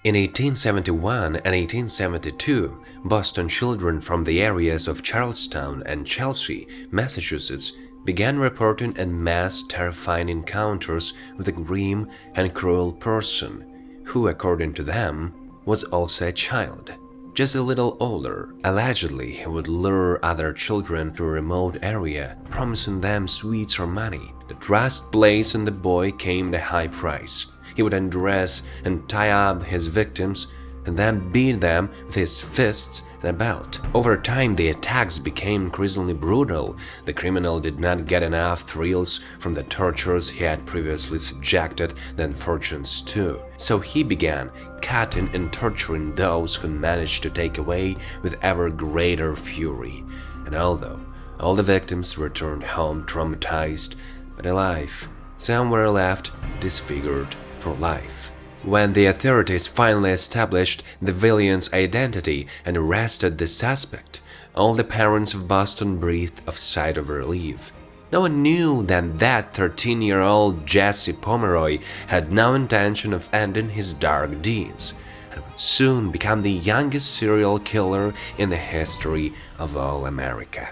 In 1871 and 1872, Boston children from the areas of Charlestown and Chelsea, Massachusetts, began reporting en masse terrifying encounters with a grim and cruel person, who, according to them, was also a child. Just a little older. Allegedly, he would lure other children to a remote area, promising them sweets or money. The trust placed in the boy came at a high price. He would undress and tie up his victims and then beat them with his fists and a belt. Over time, the attacks became increasingly brutal. The criminal did not get enough thrills from the tortures he had previously subjected the unfortunates to, so he began cutting and torturing those who managed to take away with ever greater fury. And although all the victims returned home traumatized but alive, some were left disfigured for life. When the authorities finally established the villain's identity and arrested the suspect, all the parents of Boston breathed a sigh of relief. No one knew then that 13-year-old Jesse Pomeroy had no intention of ending his dark deeds, and would soon become the youngest serial killer in the history of all America.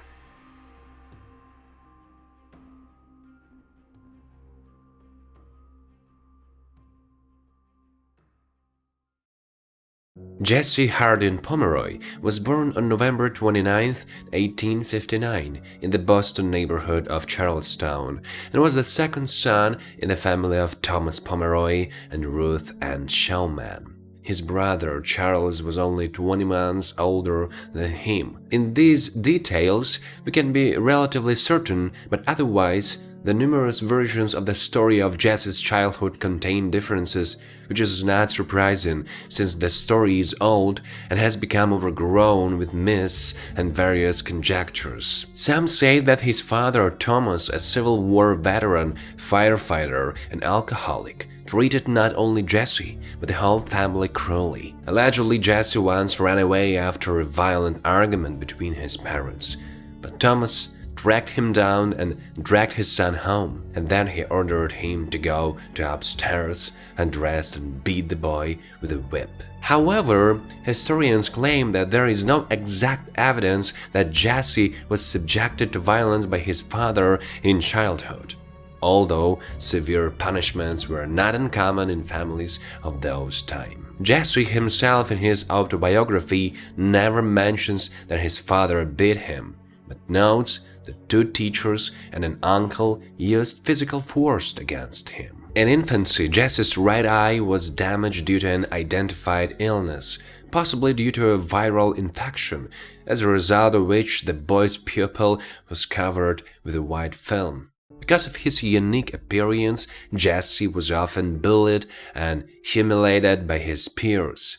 Jesse Harding Pomeroy was born on November 29, 1859, in the Boston neighborhood of Charlestown, and was the second son in the family of Thomas Pomeroy and Ruth Ann Showman. His brother Charles was only 20 months older than him. In these details, we can be relatively certain, but otherwise, the numerous versions of the story of Jesse's childhood contain differences, which is not surprising since the story is old and has become overgrown with myths and various conjectures. Some say that his father Thomas, a Civil War veteran, firefighter, and alcoholic, treated not only Jesse, but the whole family cruelly. Allegedly, Jesse once ran away after a violent argument between his parents, but Thomas tracked him down and dragged his son home, and then he ordered him to go to upstairs, undress and beat the boy with a whip. However, historians claim that there is no exact evidence that Jesse was subjected to violence by his father in childhood, although severe punishments were not uncommon in families of those times. Jesse himself in his autobiography never mentions that his father beat him, but notes that 2 teachers and an uncle used physical force against him. In infancy, Jesse's right eye was damaged due to an identified illness, possibly due to a viral infection, as a result of which the boy's pupil was covered with a white film. Because of his unique appearance, Jesse was often bullied and humiliated by his peers.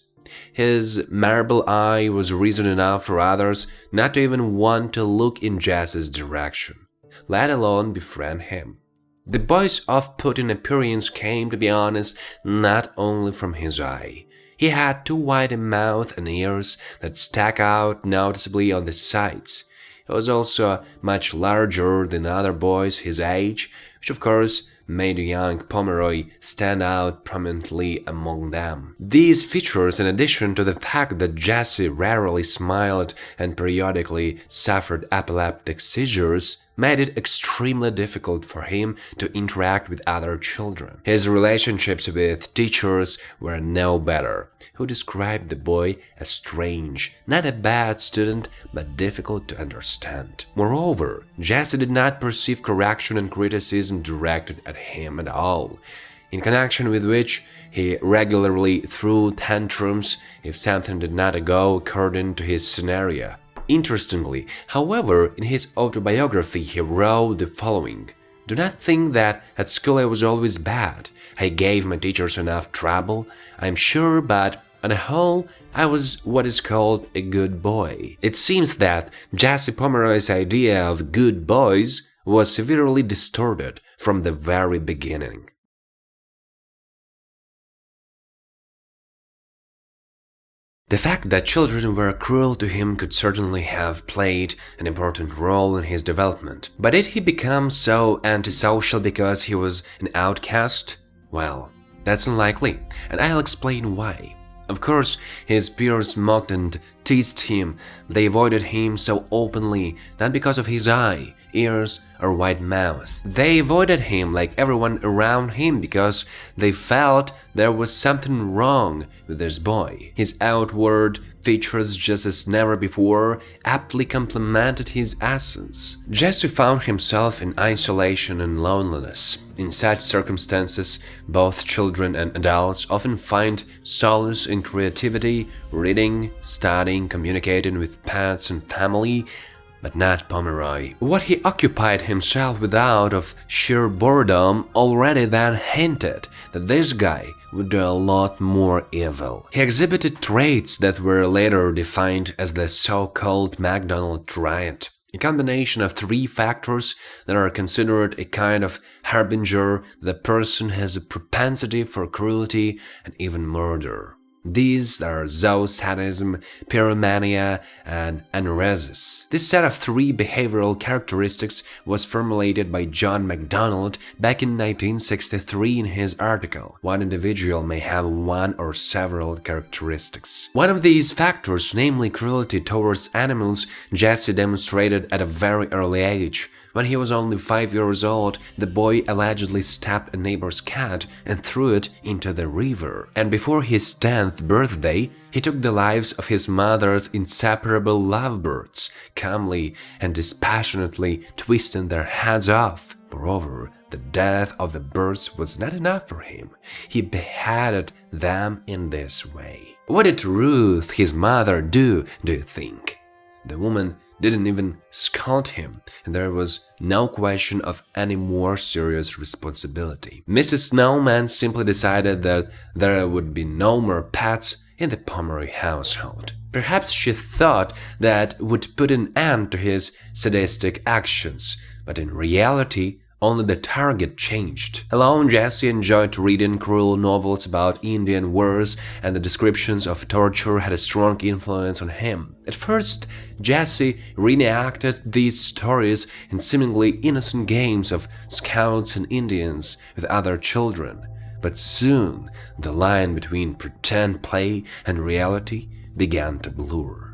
His marble eye was reason enough for others not to even want to look in Jesse's direction, let alone befriend him. The boy's off-putting appearance came, to be honest, not only from his eye. He had too wide a mouth and ears that stuck out noticeably on the sides. He was also much larger than other boys his age, which of course made young Pomeroy stand out prominently among them. These features, in addition to the fact that Jesse rarely smiled and periodically suffered epileptic seizures, made it extremely difficult for him to interact with other children. His relationships with teachers were no better, who described the boy as strange, not a bad student, but difficult to understand. Moreover, Jesse did not perceive correction and criticism directed at him at all, in connection with which he regularly threw tantrums if something did not go according to his scenario. Interestingly, however, in his autobiography he wrote the following: "Do not think that at school I was always bad. I gave my teachers enough trouble, I'm sure, but on the whole, I was what is called a good boy." It seems that Jesse Pomeroy's idea of good boys was severely distorted from the very beginning. The fact that children were cruel to him could certainly have played an important role in his development. But did he become so antisocial because he was an outcast? Well, that's unlikely, and I'll explain why. Of course, his peers mocked and teased him. They avoided him so openly, not because of his eye, ears, or wide mouth. They avoided him like everyone around him because they felt there was something wrong with this boy. His outward features, just as never before, aptly complemented his essence. Jesse found himself in isolation and loneliness. In such circumstances, both children and adults often find solace in creativity, reading, studying, communicating with pets and family, but not Pomeroy. What he occupied himself with out of sheer boredom already then hinted that this guy would do a lot more evil. He exhibited traits that were later defined as the so-called McDonald triad, a combination of three factors that are considered a kind of harbinger that a person has a propensity for cruelty and even murder. These are zoosadism, pyromania, and anorexia. This set of three behavioral characteristics was formulated by John MacDonald back in 1963 in his article, "One individual may have one or several characteristics." One of these factors, namely cruelty towards animals, Jesse demonstrated at a very early age. When he was only 5 years old, the boy allegedly stabbed a neighbor's cat and threw it into the river. And before his 10th birthday, he took the lives of his mother's inseparable lovebirds, calmly and dispassionately twisting their heads off. Moreover, the death of the birds was not enough for him. He beheaded them in this way. What did Ruth, his mother, do you think? The woman didn't even scold him, and there was no question of any more serious responsibility. Mrs. Snowman simply decided that there would be no more pets in the Pomeroy household. Perhaps she thought that would put an end to his sadistic actions, but in reality, only the target changed. Alone, Jesse enjoyed reading cruel novels about Indian wars, and the descriptions of torture had a strong influence on him. At first, Jesse reenacted these stories in seemingly innocent games of scouts and Indians with other children. But soon, the line between pretend play and reality began to blur.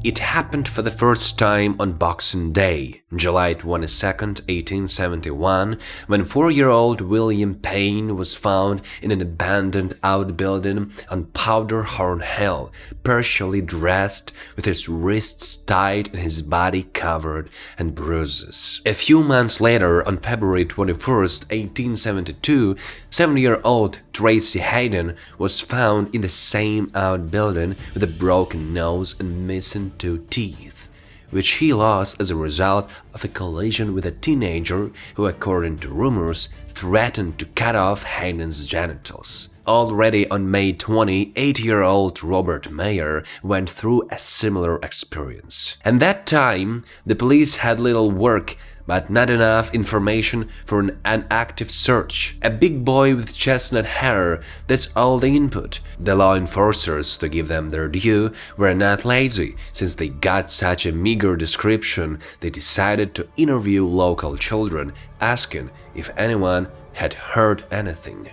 It happened for the first time on Boxing Day, July 22, 1871, when 4-year-old William Payne was found in an abandoned outbuilding on Powder Horn Hill, partially dressed, with his wrists tied and his body covered in bruises. A few months later, on February 21, 1872, 7-year-old Tracy Hayden was found in the same outbuilding with a broken nose and missing 2 teeth, which he lost as a result of a collision with a teenager who, according to rumors, threatened to cut off Hayden's genitals. Already on May 20, 8-year-old Robert Mayer went through a similar experience. At that time, the police had little work, but not enough information for an active search. A big boy with chestnut hair, that's all the input. The law enforcers, to give them their due, were not lazy. Since they got such a meager description, they decided to interview local children, asking if anyone had heard anything.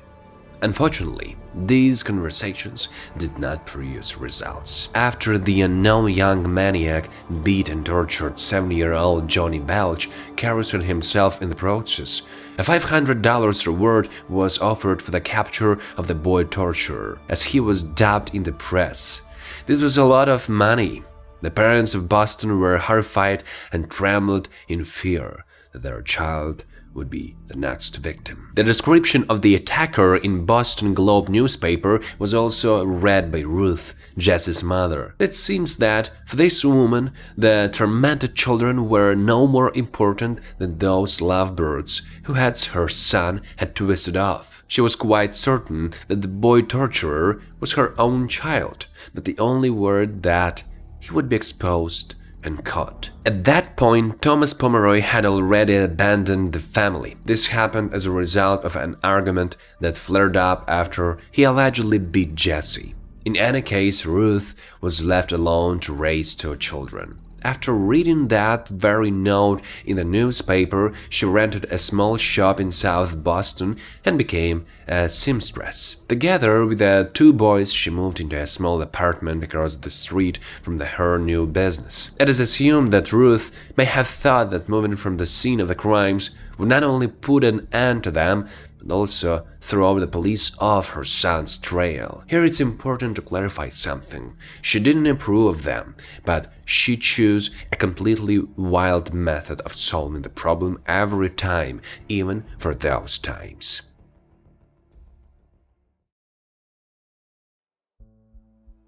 Unfortunately, these conversations did not produce results. After the unknown young maniac beat and tortured 7-year-old Johnny Belch, carrying himself in the process, a $500 reward was offered for the capture of the boy torturer, as he was dubbed in the press. This was a lot of money. The parents of Boston were horrified and trembled in fear that their child would be the next victim. The description of the attacker in Boston Globe newspaper was also read by Ruth, Jesse's mother. It seems that, for this woman, the tormented children were no more important than those lovebirds who her son had twisted off. She was quite certain that the boy torturer was her own child, but the only word that he would be exposed and caught. At that point, Thomas Pomeroy had already abandoned the family. This happened as a result of an argument that flared up after he allegedly beat Jesse. In any case, Ruth was left alone to raise 2 children. After reading that very note in the newspaper, she rented a small shop in South Boston and became a seamstress. Together with the two boys, she moved into a small apartment across the street from her new business. It is assumed that Ruth may have thought that moving from the scene of the crimes would not only put an end to them, but also throw the police off her son's trail. Here it's important to clarify something. She didn't approve of them, but she chose a completely wild method of solving the problem every time, even for those times.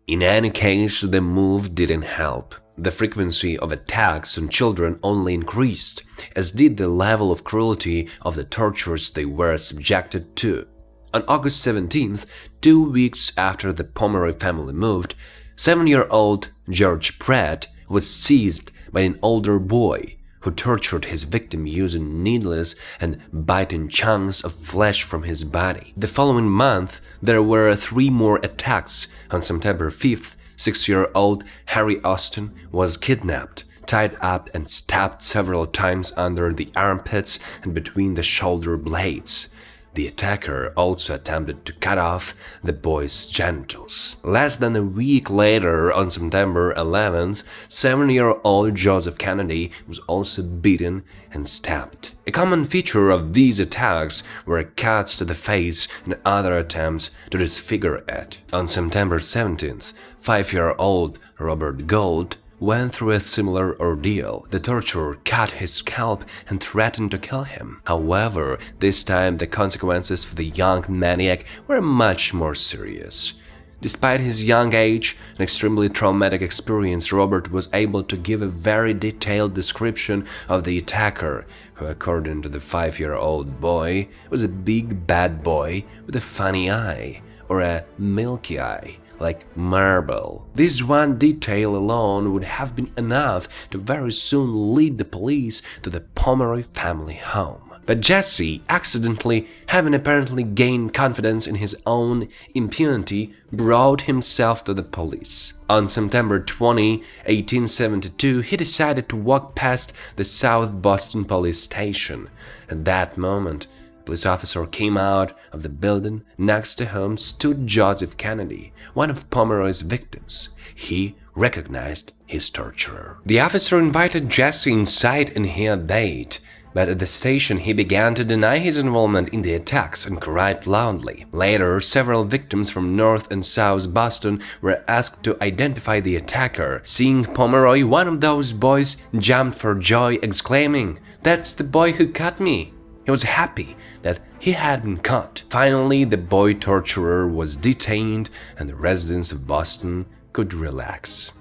In any case, the move didn't help. The frequency of attacks on children only increased, as did the level of cruelty of the tortures they were subjected to. On August 17th, 2 weeks after the Pomeroy family moved, 7-year-old George Pratt was seized by an older boy who tortured his victim using needles and biting chunks of flesh from his body. The following month, there were 3 more attacks. On September 5th, 6-year-old Harry Austin was kidnapped, tied up and stabbed several times under the armpits and between the shoulder blades. The attacker also attempted to cut off the boy's genitals. Less than a week later, on September 11th, 7-year-old Joseph Kennedy was also beaten and stabbed. A common feature of these attacks were cuts to the face and other attempts to disfigure it. On September 17th, 5-year-old Robert Gold went through a similar ordeal. The torturer cut his scalp and threatened to kill him. However, this time the consequences for the young maniac were much more serious. Despite his young age and extremely traumatic experience, Robert was able to give a very detailed description of the attacker, who, according to the 5-year-old boy, was a big bad boy with a funny eye, or a milky eye, like marble. This one detail alone would have been enough to very soon lead the police to the Pomeroy family home. But Jesse, accidentally, having apparently gained confidence in his own impunity, brought himself to the police. On September 20, 1872, he decided to walk past the South Boston police station. At that moment, a police officer came out of the building. Next to him stood Joseph Kennedy, one of Pomeroy's victims. He recognized his torturer. The officer invited Jesse inside and he obeyed. But at the station, he began to deny his involvement in the attacks and cried loudly. Later, several victims from North and South Boston were asked to identify the attacker. Seeing Pomeroy, one of those boys jumped for joy, exclaiming, "That's the boy who cut me!" He was happy that he had been caught. Finally, the boy torturer was detained and the residents of Boston could relax.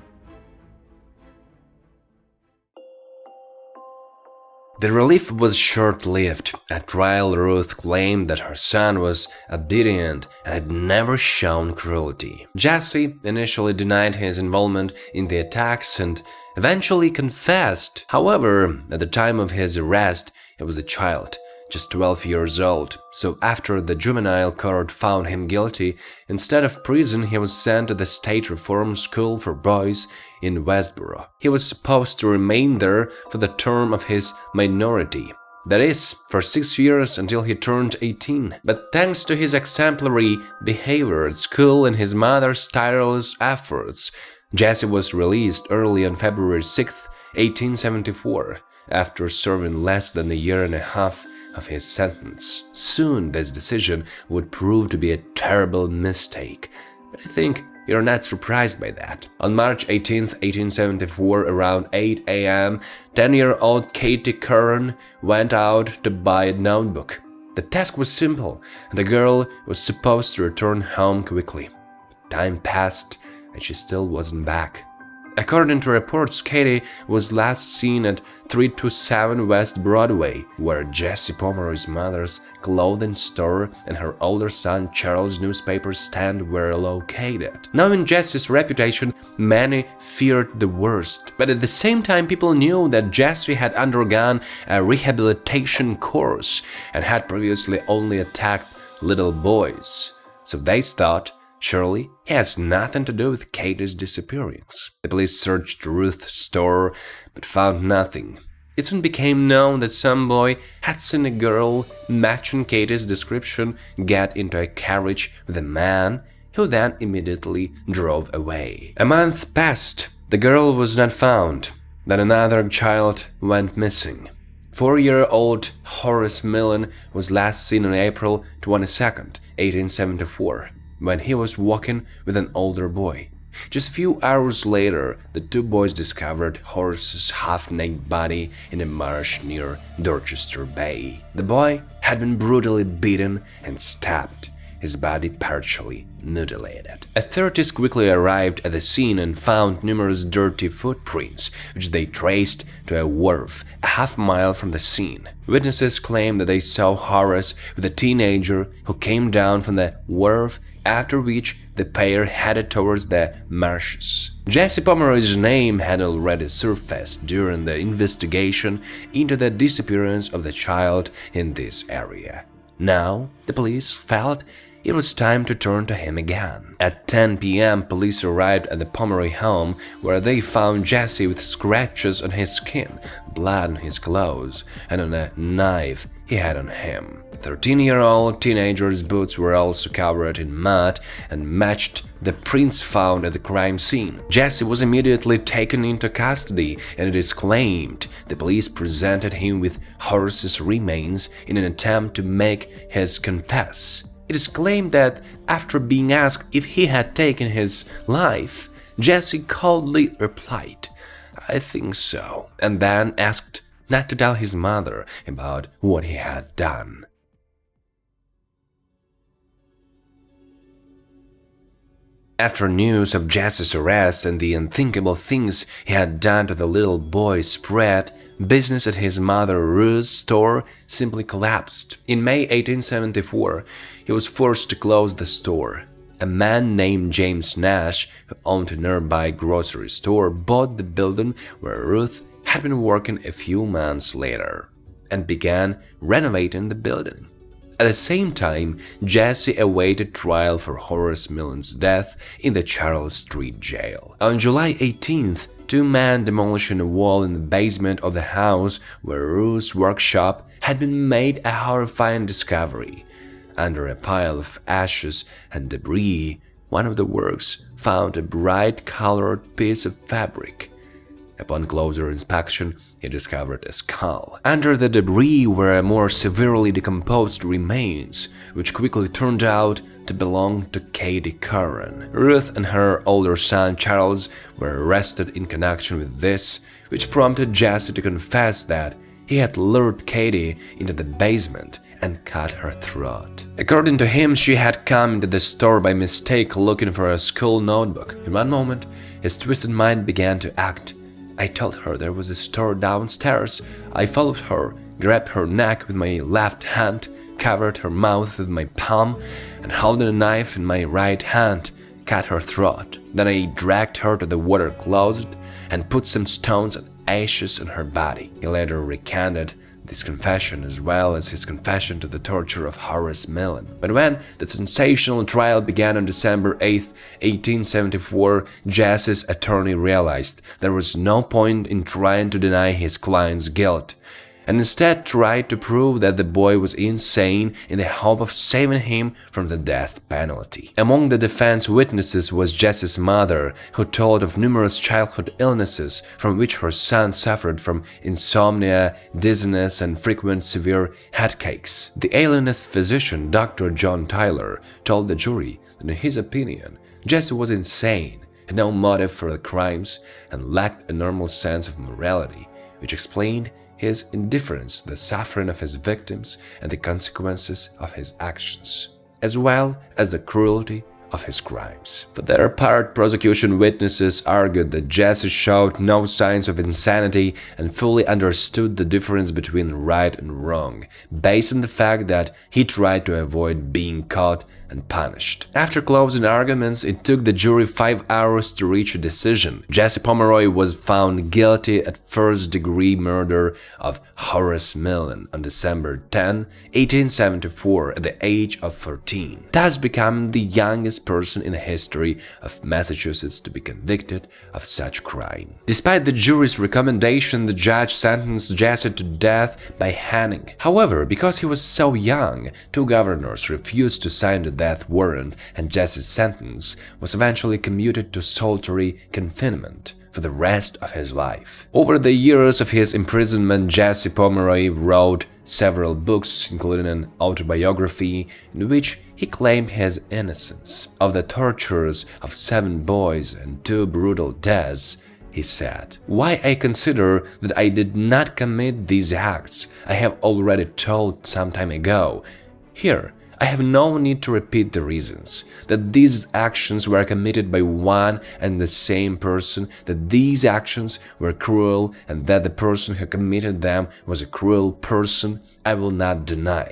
The relief was short-lived. At trial, Ruth claimed that her son was obedient and had never shown cruelty. Jesse initially denied his involvement in the attacks and eventually confessed. However, at the time of his arrest, he was a child, just 12 years old. So after the juvenile court found him guilty, instead of prison, he was sent to the state reform school for boys in Westboro. He was supposed to remain there for the term of his minority, that is, for 6 years until he turned 18. But thanks to his exemplary behavior at school and his mother's tireless efforts, Jesse was released early on February 6, 1874, after serving less than a year and a half of his sentence. Soon this decision would prove to be a terrible mistake, but I think you're not surprised by that. On March 18, 1874, around 8 a.m., 10-year-old Katie Curran went out to buy a notebook. The task was simple, and the girl was supposed to return home quickly. Time passed, and she still wasn't back. According to reports, Katie was last seen at 327 West Broadway, where Jesse Pomeroy's mother's clothing store and her older son Charles' newspaper stand were located. Knowing Jesse's reputation, many feared the worst, but at the same time people knew that Jesse had undergone a rehabilitation course and had previously only attacked little boys. So they thought Surely he has nothing to do with Katie's disappearance. The police searched Ruth's store but found nothing. It soon became known that some boy had seen a girl matching Katie's description get into a carriage with a man who then immediately drove away. A month passed. The girl was not found. Then another child went missing. 4-year-old Horace Millen was last seen on April 22nd, 1874, when he was walking with an older boy. Just a few hours later, the two boys discovered Horace's half-naked body in a marsh near Dorchester Bay. The boy had been brutally beaten and stabbed, his body partially mutilated. Authorities quickly arrived at the scene and found numerous dirty footprints, which they traced to a wharf a half-mile from the scene. Witnesses claimed that they saw Horace with a teenager who came down from the wharf, after which the pair headed towards the marshes. Jesse Pomeroy's name had already surfaced during the investigation into the disappearance of the child in this area. Now, the police felt it was time to turn to him again. At 10 p.m., police arrived at the Pomeroy home, where they found Jesse with scratches on his skin, blood on his clothes, and on a knife he had on him. The 13-year-old teenager's boots were also covered in mud and matched the prints found at the crime scene. Jesse was immediately taken into custody, and it is claimed the police presented him with Horace's remains in an attempt to make him confess. It is claimed that after being asked if he had taken his life, Jesse coldly replied, "I think so," and then asked not to tell his mother about what he had done. After news of Jesse's arrest and the unthinkable things he had done to the little boy spread, business at his mother Ruth's store simply collapsed. In May 1874, he was forced to close the store. A man named James Nash, who owned a nearby grocery store, bought the building where Ruth had been working a few months later and began renovating the building. At the same time, Jesse awaited trial for Horace Millen's death in the Charles Street jail. On July 18th, two men demolishing a wall in the basement of the house where Ruth's workshop had been made a horrifying discovery. Under a pile of ashes and debris, one of the works found a bright-colored piece of fabric. Upon closer inspection, he discovered a skull. Under the debris were more severely decomposed remains, which quickly turned out to belong to Katie Curran. Ruth and her older son Charles were arrested in connection with this, which prompted Jesse to confess that he had lured Katie into the basement and cut her throat. According to him, she had come into the store by mistake looking for a school notebook. In one moment, his twisted mind began to act. "I told her there was a store downstairs. I followed her, grabbed her neck with my left hand, covered her mouth with my palm, and holding a knife in my right hand, cut her throat. Then I dragged her to the water closet and put some stones and ashes on her body." He later recanted this confession, as well as his confession to the torture of Horace Millen. But when the sensational trial began on December 8, 1874, Jesse's attorney realized there was no point in trying to deny his client's guilt, and instead tried to prove that the boy was insane in the hope of saving him from the death penalty. Among the defense witnesses was Jesse's mother, who told of numerous childhood illnesses from which her son suffered, from insomnia, dizziness, and frequent severe headaches. The alienist physician, Dr. John Tyler, told the jury that in his opinion, Jesse was insane, had no motive for the crimes, and lacked a normal sense of morality, which explained his indifference to the suffering of his victims and the consequences of his actions, as well as the cruelty of his crimes. For their part, prosecution witnesses argued that Jesse showed no signs of insanity and fully understood the difference between right and wrong, based on the fact that he tried to avoid being caught and punished. After closing arguments, it took the jury 5 hours to reach a decision. Jesse Pomeroy was found guilty at first-degree murder of Horace Millen on December 10, 1874, at the age of 14, thus becoming the youngest youngest person in the history of Massachusetts to be convicted of such crime. Despite the jury's recommendation, the judge sentenced Jesse to death by hanging. However, because he was so young, 2 governors refused to sign the death warrant, and Jesse's sentence was eventually commuted to solitary confinement for the rest of his life. Over the years of his imprisonment, Jesse Pomeroy wrote several books, including an autobiography in which he claimed his innocence. Of the tortures of 7 boys and 2 brutal deaths, he said, "Why I consider that I did not commit these acts, I have already told some time ago. Here, I have no need to repeat the reasons, that these actions were committed by one and the same person, that these actions were cruel, and that the person who committed them was a cruel person, I will not deny.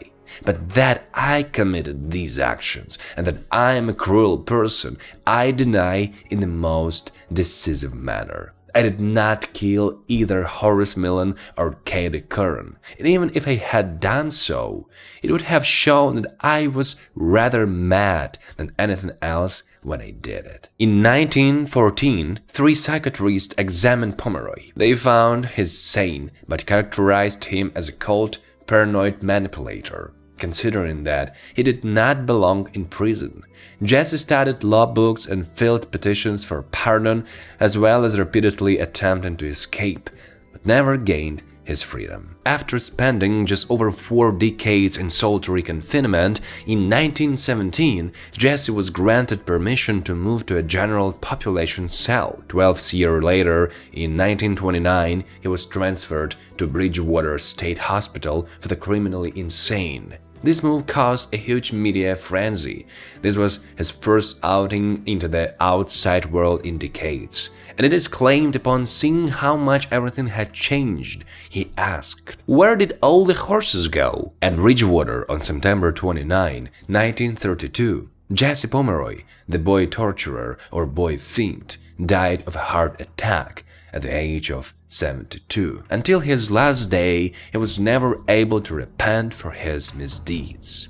But that I committed these actions, and that I am a cruel person, I deny in the most decisive manner. I did not kill either Horace Millen or Katie Curran, and even if I had done so, it would have shown that I was rather mad than anything else when I did it." In 1914, 3 psychiatrists examined Pomeroy. They found him sane, but characterized him as a cold, paranoid manipulator, considering that he did not belong in prison. Jesse studied law books and filled petitions for pardon, as well as repeatedly attempting to escape, but never gained his freedom. After spending just over 4 decades in solitary confinement, in 1917, Jesse was granted permission to move to a general population cell. 12 years later, in 1929, he was transferred to Bridgewater State Hospital for the criminally insane. This move caused a huge media frenzy. This was his first outing into the outside world in decades, and it is claimed upon seeing how much everything had changed, he asked, "Where did all the horses go?" At Bridgewater on September 29, 1932, Jesse Pomeroy, the boy torturer or boy fiend, died of a heart attack at the age of 72. Until his last day, he was never able to repent for his misdeeds.